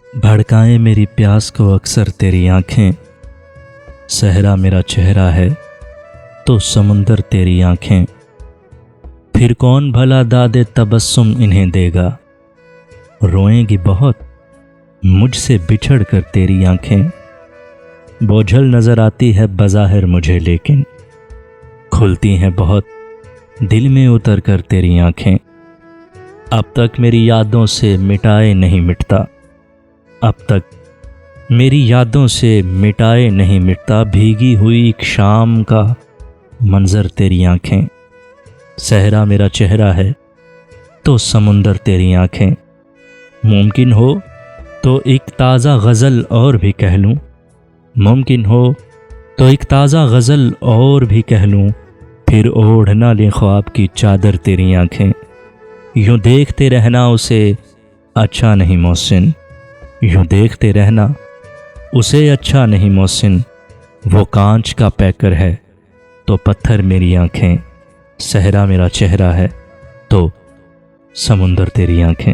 भड़काएं मेरी प्यास को अक्सर तेरी आंखें। सहरा मेरा चेहरा है तो समुंदर तेरी आंखें। फिर कौन भला दादे तबस्सुम इन्हें देगा। रोएंगी बहुत मुझसे बिछड़ कर तेरी आंखें। बोझल नज़र आती है बज़ाहिर मुझे, लेकिन खुलती हैं बहुत दिल में उतर कर तेरी आंखें। अब तक मेरी यादों से मिटाए नहीं मिटता, अब तक मेरी यादों से मिटाए नहीं मिटता। भीगी हुई एक शाम का मंज़र तेरी आंखें। सहरा मेरा चेहरा है तो समुंदर तेरी आंखें। मुमकिन हो तो एक ताज़ा गज़ल और भी कह लूँ, मुमकिन हो तो एक ताज़ा गज़ल और भी कह लूँ। फिर ओढ़ ना ले ख्वाब की चादर तेरी आंखें। यूँ देखते रहना उसे अच्छा नहीं मोहसिन, यूँ देखते रहना उसे अच्छा नहीं मोहसिन। वो कांच का पैकर है तो पत्थर मेरी आंखें। सहरा मेरा चेहरा है तो समुंदर तेरी आंखें।